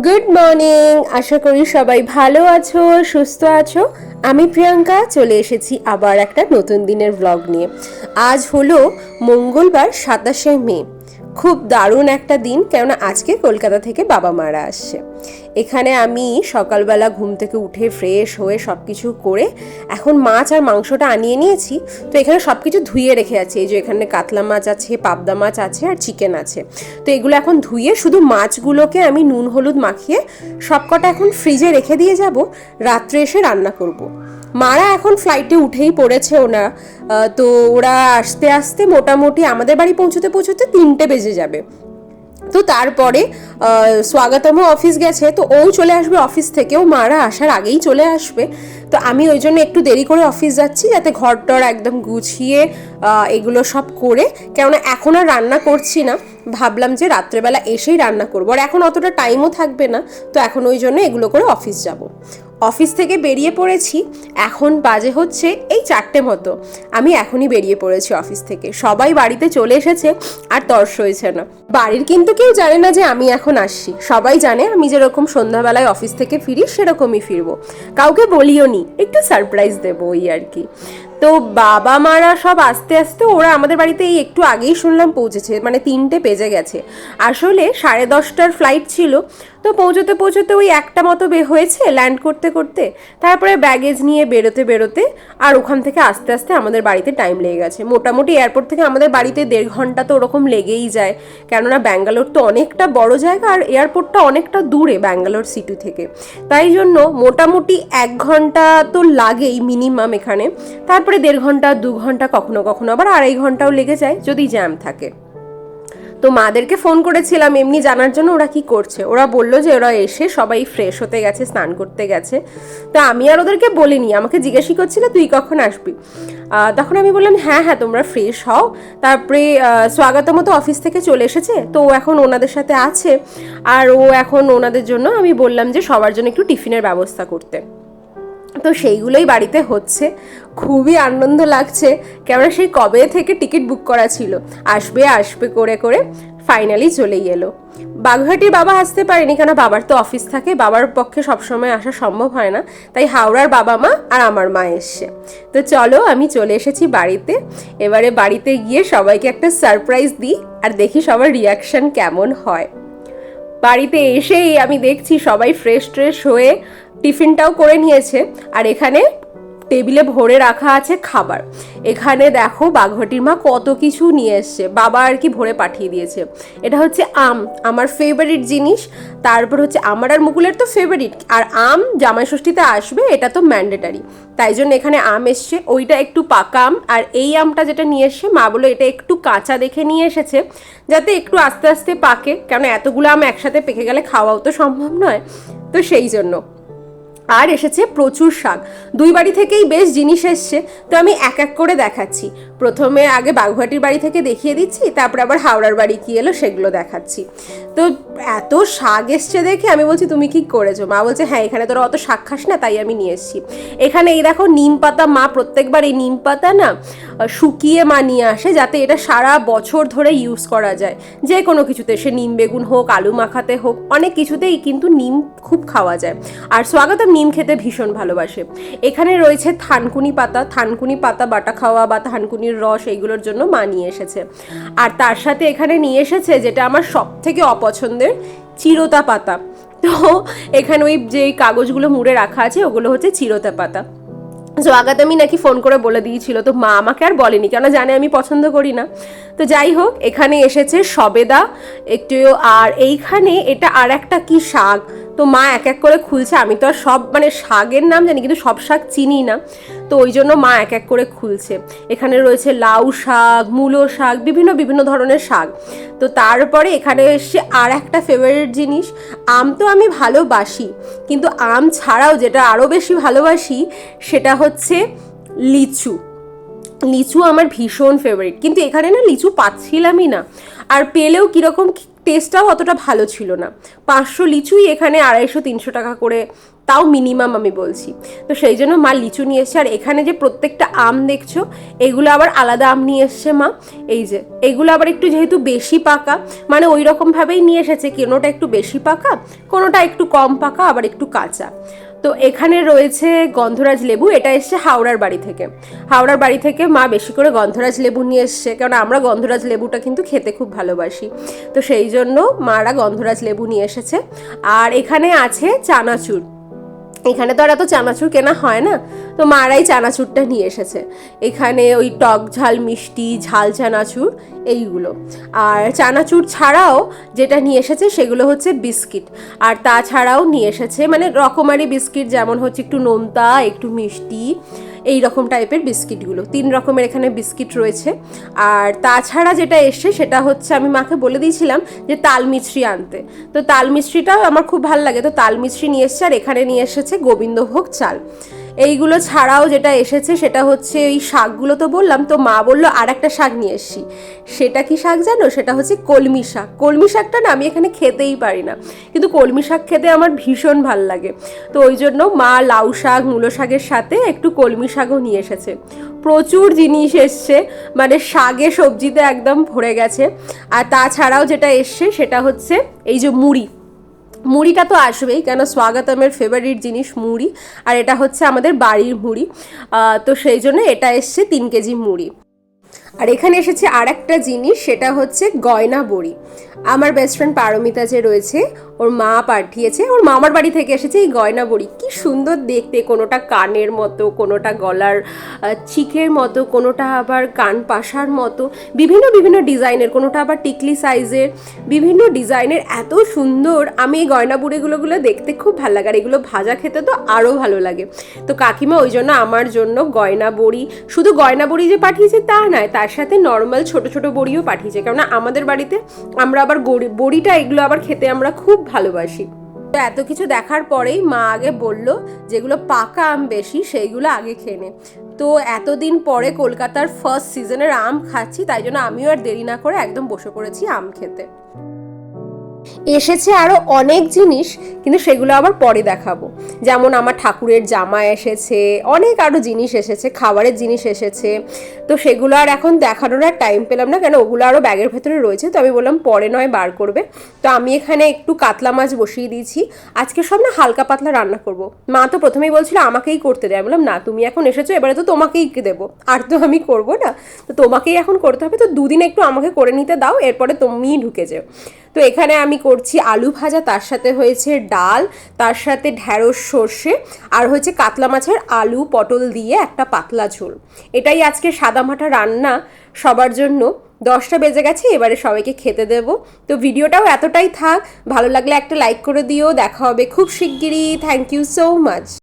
Good morning, আশা করি সবাই ভালো আছো, সুস্থ আছো। আমি প্রিয়াঙ্কা চলে এসেছি আবার একটা নতুন দিনের ব্লগ নিয়ে। আজ হলো মঙ্গলবার 27শে মে। খুব দারুণ একটা দিন, কেননা আজকে কলকাতা থেকে বাবা মারা আসছে। এখানে আমি সকালবেলা ঘুম থেকে উঠে ফ্রেশ হয়ে সব কিছু করে এখন মাছ আর মাংসটা আনিয়ে নিয়েছি। তো এখানে সব কিছু ধুয়ে রেখে আছে, এই যে এখানে কাতলা মাছ আছে, পাবদা মাছ আছে আর চিকেন আছে। তো এগুলো এখন ধুয়ে শুধু মাছগুলোকে আমি নুন হলুদ মাখিয়ে সবকটা এখন ফ্রিজে রেখে দিয়ে যাব, রাত্রে এসে রান্না করব। মারা এখন ফ্লাইটে উঠেই পড়েছে ওরা। তো ওরা আস্তে আস্তে মোটামুটি আমাদের বাড়ি পৌঁছতে পৌঁছতে 3টে বেজে যাবে। তো তারপরে স্বাগতম অফিস গেছে, তো ও চলে আসবে অফিস থেকে, ও মারা আসার আগেই চলে আসবে। তো আমি ওই জন্য একটু দেরি করে অফিস যাচ্ছি, যাতে ঘরটর একদম গুছিয়ে এগুলো সব করে, কেননা এখন আর রান্না করছি না, ভাবলাম যে রাত্রেবেলা এসেই রান্না করবো, আর এখন অতটা টাইমও থাকবে না। তো এখন ওই জন্য এগুলো করে অফিস যাব। অফিস থেকে বেরিয়ে পড়েছি, এখন বাজে হচ্ছে এই 4টে মতো। আমি এখনই বেরিয়ে পড়েছি অফিস থেকে, সবাই বাড়িতে চলে এসেছে আর তর্স হয়েছে না। বাড়ির কিন্তু কেউ জানে না যে আমি এখন আসছি, সবাই জানে আমি যেরকম সন্ধ্যাবেলায় অফিস থেকে ফিরি সেরকমই ফিরবো, কাউকে বলিও নি, একটু সারপ্রাইজ দেবো ওই আর কি। তো বাবা মারা সব আস্তে আস্তে, ওরা আমাদের বাড়িতে এই একটু আগেই শুনলাম পৌঁছেছে, মানে 3টে বেজে গেছে। আসলে 10:30টার ফ্লাইট ছিল, তো পৌঁছতে পৌঁছতে ওই 1টা মতো হয়েছে ল্যান্ড করতে করতে। তারপরে ব্যাগেজ নিয়ে বেরোতে বেরোতে আর ওখান থেকে আস্তে আস্তে আমাদের বাড়িতে টাইম লেগে গেছে। মোটামুটি এয়ারপোর্ট থেকে আমাদের বাড়িতে 1.5 ঘন্টা তো ওরকম লেগেই যায়, কেননা ব্যাঙ্গালোর তো অনেকটা বড় জায়গা আর এয়ারপোর্টটা অনেকটা দূরে ব্যাঙ্গালোর সিটি থেকে। তাই জন্য মোটামুটি 1 ঘন্টা তো লাগেই মিনিমাম এখানে। তারপরে 1.5 ঘন্টা 2 ঘন্টা, কখনো কখনো আবার 2.5 ঘন্টাও লেগে যায় যদি জ্যাম থাকে। তো মাদেরকে ফোন করেছিলাম এমনি জানার জন্য ওরা কি করছে। ওরা বললো যে ওরা এসে সবাই ফ্রেশ হতে গেছে, স্নান করতে গেছে। তো আমি আর ওদেরকে বলিনি, আমাকে জিজ্ঞাসা করছিল তুই কখন আসবি। তখন আমি বললাম হ্যাঁ হ্যাঁ তোমরা ফ্রেশ হও। তারপরে স্বাগতম তো অফিস থেকে চলে এসেছে, তো ও এখন ওনাদের সাথে আছে। আর ও এখন ওনাদের জন্য আমি বললাম যে সবার জন্য একটু টিফিনের ব্যবস্থা করতে। তো সেইগুলোই বাড়িতে হচ্ছে, খুবই আনন্দ লাগছে, কেননা সেই কবে থেকে টিকিট বুক করা ছিল, আসবে আসবে করে করে ফাইনালি চলেই এলো। বাগুইহাটির বাবা আসতে পারেনি, কেন বাবার তো অফিস থাকে, বাবার পক্ষে সবসময় আসা সম্ভব হয় না, তাই হাওড়ার বাবা মা আর আমার মা এসছে। তো চলো আমি চলে এসেছি বাড়িতে। এবারে বাড়িতে গিয়ে সবাইকে একটা সারপ্রাইজ দিই আর দেখি সবার রিয়াকশন কেমন হয়। বাড়িতে এসেই আমি দেখছি সবাই ফ্রেশ ট্রেশ হয়ে টিফিনটাও করে নিয়েছে, আর এখানে টেবিলে ভরে রাখা আছে খাবার। এখানে দেখো বাঘটির মা কত কিছু নিয়ে এসছে, বাবা আর কি ভরে পাঠিয়ে দিয়েছে। এটা হচ্ছে আম, আমার ফেভারিট জিনিস। তারপর হচ্ছে আমার আর মুকুলের তো ফেভারিট, আর আম জামাই ষষ্ঠীতে আসবে, এটা তো ম্যান্ডেটারি, তাই জন্য এখানে আম এসছে। ওইটা একটু পাকা আম, আর এই আমটা যেটা নিয়ে এসছে মা বলে এটা একটু কাঁচা দেখে নিয়ে এসেছে, যাতে একটু আস্তে আস্তে পাকে, কেন এতগুলো আম একসাথে পেকে গেলে খাওয়াও তো সম্ভব নয়, তো সেই জন্য। আর এসেছে প্রচুর শাক, দুই বাড়ি থেকেই বেশ জিনিস এসছে। তো আমি এক এক করে দেখাচ্ছি, প্রথমে আগে বাগুইহাটির বাড়ি থেকে দেখিয়ে দিচ্ছি, তারপরে আবার হাওড়ার বাড়ি কি এলো সেগুলো দেখাচ্ছি। তো এত শাক এসছে দেখে আমি বলছি তুমি কি করেছো, মা বলছে হ্যাঁ এখানে তোরা অত শাক খাস না তাই আমি নিয়ে এসেছি। এখানে এই দেখো নিম পাতা, মা প্রত্যেকবার এই নিম পাতা না শুকিয়ে মা নিয়ে আসে, যাতে এটা সারা বছর ধরে ইউজ করা যায়, যে কোনো কিছুতে, সে নিম বেগুন হোক, আলু মাখাতে হোক, অনেক কিছুতেই কিন্তু নিম খুব খাওয়া যায়। আর স্বাগতম নিম খেতে ভীষণ ভালোবাসে। এখানে রয়েছে থানকুনি পাতা, থানকুনি পাতা বাটা খাওয়া বা থানকুনির রস, এইগুলোর জন্য মা নিয়ে এসেছে। আর তার সাথে এখানে নিয়ে এসেছে যেটা আমার সব থেকে অপছন্দের, চিরতা পাতা। তো এখানে ওই যে কাগজগুলো মুড়ে রাখা আছে ওগুলো হচ্ছে চিরতা পাতা। স্বাগতমই নাকি ফোন করে বলে দিয়েছিল, তো মা আমাকে আর বলেনি, কেন জানে আমি পছন্দ করি না। তো যাই হোক, এখানে এসেছে সবেদা একটু, আর এইখানে এটা আর একটা কি শাক, তো মা এক এক করে খুলছে। আমি তো আর সব মানে শাকের নাম জানি কিন্তু সব শাক চিনি না, তো ওই জন্য মা এক এক করে খুলছে। এখানে রয়েছে লাউ শাক, মূলো শাক, বিভিন্ন বিভিন্ন ধরনের শাক। তো তারপরে এখানে এসছে আর একটা ফেভারিট জিনিস, আম তো আমি ভালোবাসি, কিন্তু আম ছাড়াও যেটা আরও বেশি ভালোবাসি সেটা হচ্ছে লিচু। লিচু আমার ভীষণ ফেভারিট, কিন্তু এখানে না লিচু পাচ্ছিলামই না, আর পেলেও কীরকম টেস্টটাও অতটা ভালো ছিল না। 500 লিচুই এখানে 250-300 টাকা করে, তাও মিনিমাম আমি বলছি। তো সেই জন্য মা লিচু নিয়ে এসছে। আর এখানে যে প্রত্যেকটা আম দেখছো, এগুলো আবার আলাদা আম নিয়ে এসছে মা। এই যে এগুলো আবার একটু যেহেতু বেশি পাকা, মানে ওই রকমভাবেই নিয়ে এসেছে, কোনোটা একটু বেশি পাকা, কোনোটা একটু কম পাকা, আবার একটু কাঁচা। তো এখানে রয়েছে গন্ধরাজ লেবু, এটা এসছে হাওড়ার বাড়ি থেকে। হাওড়ার বাড়ি থেকে মা বেশি করে গন্ধরাজ লেবু নিয়ে এসছে, কারণ আমরা গন্ধরাজ লেবুটা কিন্তু খেতে খুব ভালোবাসি। তো সেই জন্য মারা গন্ধরাজ লেবু নিয়ে এসেছে। আর এখানে আছে চানাচুর। এখানে তো আর এত চানাচুর কেনা হয় না, তো মারাই চানাচুরটা নিয়ে এসেছে। এখানে ওই টক ঝাল মিষ্টি ঝাল চানাচুর এইগুলো। আর চানাচুর ছাড়াও যেটা নিয়ে এসেছে সেগুলো হচ্ছে বিস্কিট। আর তাছাড়াও নিয়ে এসেছে মানে রকমারি বিস্কিট, যেমন হচ্ছে একটু নোনতা, একটু মিষ্টি, এই রকম টাইপের বিস্কিটগুলো। 3 রকমের এখানে বিস্কিট রয়েছে। আর তাছাড়া যেটা এসছে সেটা হচ্ছে, আমি মাকে বলে দিয়েছিলাম যে তাল মিছরি আনতে, তো তাল মিছরিটাও আমার খুব ভালো লাগে, তো তাল মিছরি নিয়ে এসছে। আর এখানে নিয়ে এসেছে গোবিন্দভোগ চাল। এইগুলো ছাড়াও যেটা এসেছে সেটা হচ্ছে এই শাকগুলো তো বললাম, তো মা বললো আর একটা শাক নিয়ে এসছি। সেটা কি শাক জানো? সেটা হচ্ছে কলমি শাক। কলমি শাকটা না আমি এখানে খেতেই পারি না, কিন্তু কলমি শাক খেতে আমার ভীষণ ভাল লাগে। তো ওই জন্য মা লাউ শাক মূলো শাকের সাথে একটু কলমি শাকও নিয়ে এসেছে। প্রচুর জিনিস এসছে, মানে শাকে সবজিতে একদম ভরে গেছে। আর তাছাড়াও যেটা এসছে সেটা হচ্ছে এই যে মুড়ি। মুড়িটা তো আসবেই, কেন স্বাগতমের ফেভারিট জিনিস মুড়ি। আর এটা হচ্ছে আমাদের বাড়ির মুড়ি, তো সেই জন্য এটা এসছে 3 কেজি মুড়ি। আর এখানে এসেছে আর একটা জিনিস, সেটা হচ্ছে গয়না বড়ি। আমার বেস্ট ফ্রেন্ড পারমিতা যে রয়েছে, ওর মা পাঠিয়েছে, ওর মামার বাড়ি থেকে এসেছে এই গয়না বড়ি। কি সুন্দর দেখতে, কোনোটা কানের মতো, কোনোটা গলার চিকের মতো, কোনোটা আবার কান পাশার মতো, বিভিন্ন বিভিন্ন ডিজাইনের, কোনোটা আবার টিকলি সাইজের, বিভিন্ন ডিজাইনের, এত সুন্দর। আমি এই গয়না বড়িগুলো দেখতে খুব ভালো লাগে, আর এগুলো ভাজা খেতে তো আরও ভালো লাগে। তো কাকিমা ওই জন্য আমার জন্য গয়না বড়ি, শুধু গয়না বড়ি যে পাঠিয়েছে তা নয়, তার সাথে নর্মাল ছোট ছোট বড়িও পাঠিয়েছে, কেননা আমাদের বাড়িতে আমরা আবার বড়িটা এগুলো আবার খেতে আমরা খুব ভালোবাসি। তো এত কিছু দেখার পরেই মা আগে বলল যেগুলো পাকা আম বেশি সেইগুলো আগে খেয়ে নে। তো এতদিন পরে কলকাতার ফার্স্ট সিজনের আম খাচ্ছি, তাই জন্য আমিও আর দেরি না করে একদম বসে পড়েছি আম খেতে। এসেছে আরও অনেক জিনিস, কিন্তু সেগুলো আবার পরে দেখাবো। যেমন আমার ঠাকুরের জামা এসেছে, অনেক আরও জিনিস এসেছে, খাবারের জিনিস এসেছে। তো সেগুলো আর এখন দেখানোর আর টাইম পেলাম না, কেন ওগুলো আরও ব্যাগের ভেতরে রয়েছে। তো আমি বললাম পরে নয় বার করবে। তো আমি এখানে একটু কাতলা মাছ বসিয়ে দিয়েছি। আজকে সব না হালকা পাতলা রান্না করব। মা তো প্রথমেই বলছিল আমাকেই করতে দেয়, বললাম না তুমি এখন এসেছো, এবারে তো তোমাকেই দেবো, আর তো আমি করব না, তো তোমাকেই এখন করতে হবে। তো দুদিন একটু আমাকে করে নিতে দাও, এরপরে তুমিই ঢুকে যাও। তো এখানে আমি করছি আলু ভাজা, তার সাথে হয়েছে ডাল, তার সাথে ঢ্যাঁড়স সর্ষে, আর হয়েছে কাতলা মাছের আলু পটল দিয়ে একটা পাতলা ঝোল। এটাই আজকে সাদামাটা রান্না সবার জন্য। 10টা বেজে গেছে, এবারে সবাইকে খেতে দেব। তো ভিডিওটাও এতটাই থাক, ভালো লাগলে একটা লাইক করে দিও। দেখা হবে খুব শিগগিরই। Thank you so much.